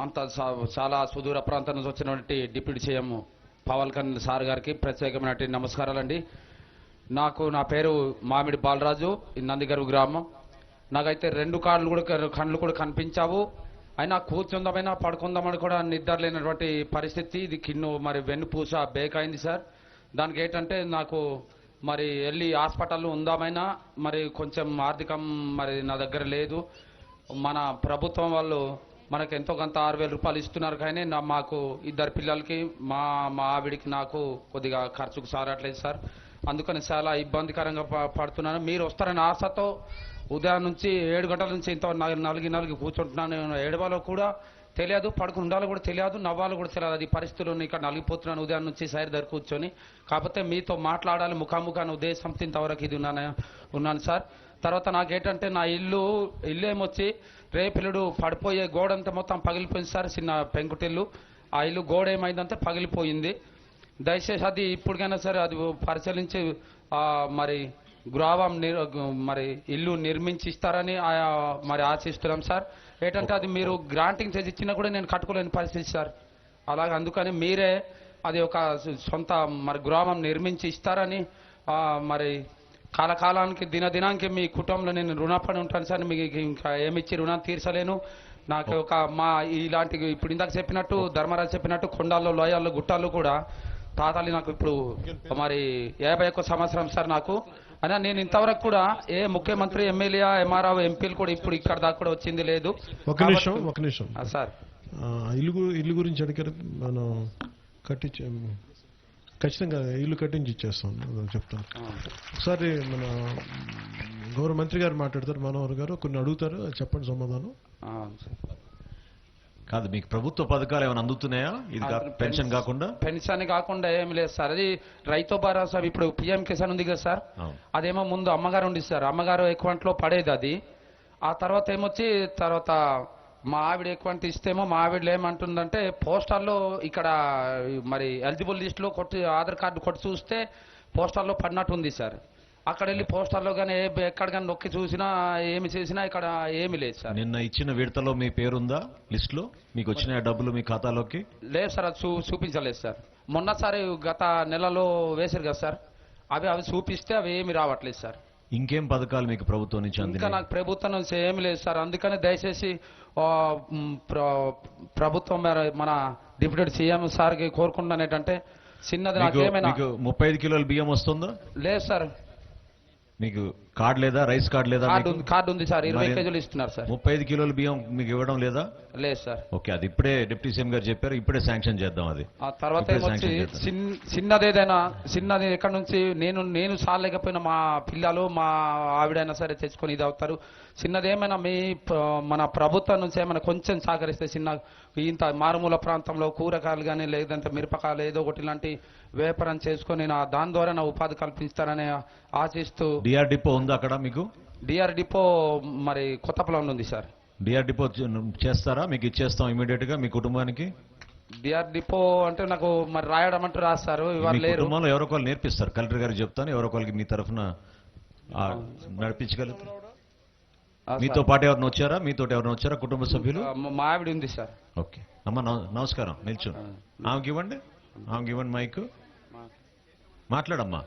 అంత చాలా సుదూర ప్రాంతం నుంచి వచ్చినటువంటి deputy CM Pawan Kalyan sir గారికి ప్రత్యేకమైనటువంటి నమస్కారాలండి. నా పేరు మామిడి బాలరాజు, నందిగరు గ్రామం. నాకైతే రెండు కళ్ళు కూడా కనిపించావు. అయినా కూర్చుందామైనా పడుకుందామని కూడా నిద్ర లేనటువంటి పరిస్థితి. ఇది కిన్ను మరి వెన్నుపూస బేక్ అయింది సార్. దానికి ఏంటంటే నాకు మరి వెళ్ళి హాస్పిటల్లో ఉందామైనా మరి కొంచెం ఆర్థికం మరి నా దగ్గర లేదు. మన ప్రభుత్వం వాళ్ళు మనకు ఎంతో కొంత 6,000 రూపాయలు ఇస్తున్నారు, కానీ మాకు ఇద్దరు పిల్లలకి మా ఆవిడికి నాకు కొద్దిగా ఖర్చుకు సారట్లేదు సార్. అందుకని చాలా ఇబ్బందికరంగా పడుతున్నాను. మీరు వస్తారని ఆశతో ఉదయం నుంచి 7 గంటల నుంచి ఇంత నలిగి కూర్చుంటున్నాను. ఏడవాలో కూడా తెలియదు, పడుకుని ఉండాలో కూడా తెలియదు, నవ్వాలో కూడా తెలియదు. అది పరిస్థితుల్లో ఇక్కడ నలిగిపోతున్నాను ఉదయం నుంచి సైడ్ దగ్గర కూర్చొని. కాకపోతే మీతో మాట్లాడాలి ముఖాముఖాన్ని ఉద్దేశంతో ఇంతవరకు ఇది ఉన్నాను సార్. తర్వాత నాకేంటంటే నా ఇల్లు ఏమొచ్చి రేపిల్లుడు పడిపోయే గోడంతా మొత్తం పగిలిపోయింది సార్. చిన్న పెంకుటిల్లు, ఆ ఇల్లు గోడ ఏమైందంటే పగిలిపోయింది. దయచేసి అది ఇప్పటికైనా సరే అది పరిశీలించి మరి గృహం మరి ఇల్లు నిర్మించి ఇస్తారని మరి ఆశిస్తున్నాం సార్. ఏంటంటే అది మీరు గ్రాంటింగ్ చేసి ఇచ్చినా కూడా నేను కట్టుకోలేని పరిస్థితి సార్. అలాగే అందుకని మీరే అది ఒక సొంత మరి గృహం నిర్మించి ఇస్తారని మరి కాలకాలానికి దినానికి మీ కుటుంబంలో నేను రుణపడి ఉంటాను సార్. మీకు ఇంకా ఏమిచ్చి రుణాన్ని తీర్చలేను. నాకు ఒక ఇలాంటి ఇప్పుడు ఇందాక చెప్పినట్టు ధర్మరాజు చెప్పినట్టు కొండల్లో లోయల్లో గుట్టాల్లో కూడా తాతలు నాకు ఇప్పుడు మరి 51 సంవత్సరం సార్ నాకు. అయినా నేను ఇంతవరకు కూడా ఏ ముఖ్యమంత్రి, ఎమ్మెల్యే, ఎంఆర్ఓ, ఎంపీలు కూడా ఇప్పుడు ఇక్కడ దాకా కూడా వచ్చింది లేదు. ఒక నిమిషం సార్, ఇల్లు గురించి అడిగారు. మనం ఖచ్చితంగా ఇల్లు కట్టించి ఇచ్చేస్తాం చెప్తాను. ఒకసారి మన గౌరవ మంత్రి గారు మాట్లాడతారు, మనోహర్ గారు కొన్ని అడుగుతారు, చెప్పండి సమాధానం. కాదు, మీకు ప్రభుత్వ పథకాలు ఏమైనా అందుతున్నాయా? ఇది పెన్షన్ కాకుండా? పెన్షన్ కాకుండా ఏమి లేదు సార్. అది రైతు భరోసా ఇప్పుడు పిఎం కిసాన్ ఉంది కదా సార్, అదేమో ముందు అమ్మగారు ఉంది సార్. అమ్మగారు అకౌంట్లో పడేది అది. ఆ తర్వాత ఏమొచ్చి తర్వాత మా ఆవిడ అకౌంట్ ఇస్తేమో మా ఆవిడలో ఏమంటుందంటే పోస్టర్లో ఇక్కడ మరి ఎలిజిబుల్ లిస్టులో ఆధార్ కార్డు కొట్టి చూస్తే పోస్టర్లో పడినట్టు ఉంది సార్. అక్కడ వెళ్ళి పోస్టర్లో కానీ ఎక్కడ కానీ నొక్కి చూసినా ఏమి చేసినా ఇక్కడ ఏమి లేదు సార్. నిన్న ఇచ్చిన విడతలో మీ పేరుందా లిస్ట్ లో? మీకు వచ్చిన డబ్బులు మీ ఖాతాలోకి? లేదు సార్, అది చూపించలేదు సార్. మొన్నసారి గత నెలలో వేశారు కదా సార్, అవి చూపిస్తే అవి ఏమి రావట్లేదు సార్. ఇంకేం పథకాలు మీకు ప్రభుత్వం నుంచి? ఇంకా నాకు ప్రభుత్వం నుంచి ఏమి లేదు సార్. అందుకని దయచేసి ప్రభుత్వం మన డిప్యూటీ సీఎం సార్కి కోరుకుంటున్నాను ఏంటంటే చిన్నది నాకేమైనా 35 కిలోల బియ్యం వస్తుందా? లేదు సార్. మీకు కార్డు లేదా? రైస్ కార్డు లేదా? కార్డు ఉంది సార్, 20 కేజీలు ఇస్తున్నారు సార్. 35 కిలోల బియ్యం మీకు ఇవ్వడం లేదా? లేదు సార్. ఓకే, అది ఇప్పుడే డిప్యూటీ సీఎం గారు చెప్పారు, ఇప్పుడే శాంక్షన్ చేద్దాం. అది ఆ తర్వాత ఏమొచ్చి చిన్నది ఎక్కడి నుంచి నేను సాలేకపోయినా మా పిల్లలు మా ఆవిడైనా సరే తెచ్చుకొని ఇది అవుతారు. చిన్నది ఏమైనా మన ప్రభుత్వం నుంచి ఏమైనా కొంచెం సహకరిస్తే చిన్న ఇంత మారుమూల ప్రాంతంలో కూరగాయలు కానీ లేదంటే మిరపకాయలు ఏదో ఒకటి ఇలాంటి వ్యాపారం చేసుకొని దాని ద్వారా నా ఉపాధి కల్పిస్తారని ఆశిస్తూ. డిఆర్ డిపో ఉందా అక్కడ మీకు? డిఆర్ డిపో మరి కొత్తపల్లి ఉంది సార్. డిఆర్ డిపో చేస్తారా? మీకు ఇచ్చేస్తాం ఇమీడియట్ గా మీ కుటుంబానికి. డిఆర్ డిపో అంటే నాకు మరి రాయడం అంటూ రాస్తారు. కుటుంబంలో ఎవరో ఒకరు నేర్పిస్తారు, కలెక్టర్ గారికి చెప్తాను, ఎవరో ఒకరికి మీ తరఫున నడిపించగలుగుతారు. మీతో పాటు ఎవరిని వచ్చారా? మీతో ఎవరైనా వచ్చారా కుటుంబ సభ్యులు? మా ఆవిడ ఉంది సార్. ఓకే అమ్మ, నమస్కారం. నిల్చో, ఆమెకి ఇవ్వండి మైక్, మాట్లాడమ్మా.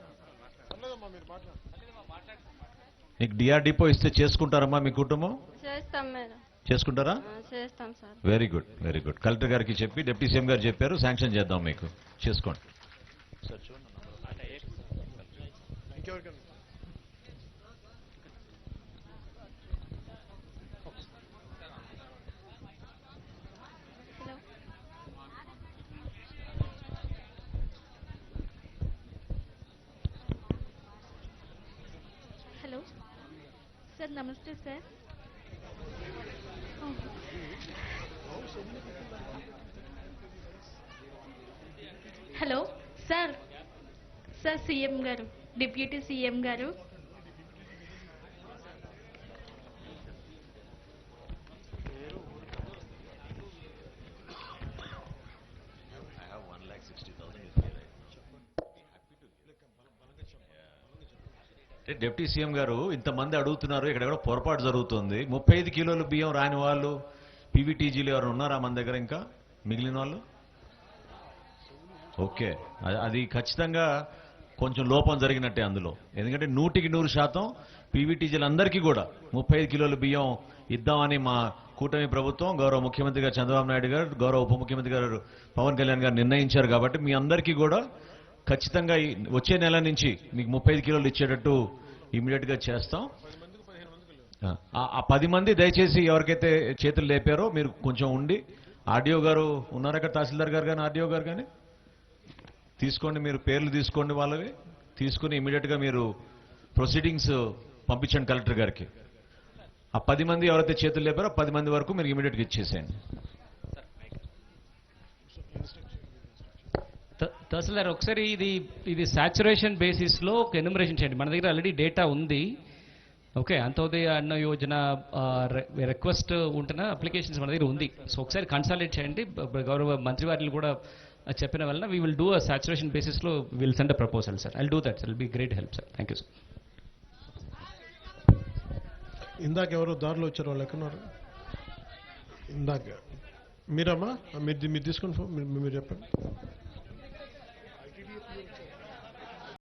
మీకు డిఆర్ డిపో ఇస్తే చేసుకుంటారమ్మా మీ కుటుంబం? చేసుకుంటారా? Very good. కలెక్టర్ గారికి చెప్పి డిప్యూటీ సీఎం గారు చెప్పారు, శాంక్షన్ చేద్దాం మీకు, చేసుకోండి. हेलो सर, नमस्ते सर. हेलो सर सीएम गारू, डिप्यूटी सीएम गारू. డిప్యూటీ సీఎం గారు ఇంతమంది అడుగుతున్నారు, ఇక్కడ పొరపాటు జరుగుతుంది. 35 కిలోల బియ్యం రాని వాళ్ళు పీవీటీజీలు ఎవరు ఉన్నారా మన దగ్గర ఇంకా మిగిలిన వాళ్ళు? ఓకే, అది ఖచ్చితంగా కొంచెం లోపం జరిగినట్టే అందులో. ఎందుకంటే 100% పీవీటీజీలు అందరికీ కూడా 35 కిలోల బియ్యం ఇద్దామని మా కూటమి ప్రభుత్వం, గౌరవ ముఖ్యమంత్రి గారు చంద్రబాబు నాయుడు గారు, గౌరవ ఉప ముఖ్యమంత్రి గారు పవన్ కళ్యాణ్ గారు నిర్ణయించారు. కాబట్టి మీ అందరికీ కూడా ఖచ్చితంగా వచ్చే నెల నుంచి మీకు 35 కిలోలు ఇచ్చేటట్టు ఇమీడియట్ గా చేస్తాం. ఆ 10 మంది దయచేసి ఎవరికైతే చేతులు లేపారో మీరు కొంచెం ఉండి, ఆర్డీఓ గారు ఉన్నారా ఇక్కడ, తహసీల్దార్ గారు కానీ ఆర్డీఓ గారు కానీ తీసుకోండి, మీరు పేర్లు తీసుకోండి, వాళ్ళవి తీసుకుని ఇమీడియట్ గా మీరు ప్రొసీడింగ్స్ పంపించండి కలెక్టర్ గారికి. ఆ 10 మంది ఎవరైతే చేతులు లేపారో 10 మంది వరకు మీరు ఇమీడియట్ గా ఇచ్చేసేయండి. తహసీల్దార్ ఒకసారి ఇది సాచురేషన్ బేసిస్ లో ఒక ఎన్యూమరేషన్ చేయండి. మన దగ్గర ఆల్రెడీ డేటా ఉంది. ఓకే, అంత్యోదయ అన్న యోజన రిక్వెస్ట్ ఉంటున్న అప్లికేషన్స్ మన దగ్గర ఉంది. సో ఒకసారి కన్సల్టేట్ చేయండి. గౌరవ మంత్రి వారిని కూడా చెప్పిన వలన we will do a saturation basis లో will send a proposal sir. I'll do that sir, will be great help sir. Thank you sir. ఇందాక ఎవరో దారిలో వచ్చారు, వాళ్ళు ఎక్కడున్నారు? ఇందాక మీరమ్మా, మీరు తీసుకుని మీరు చెప్పండి.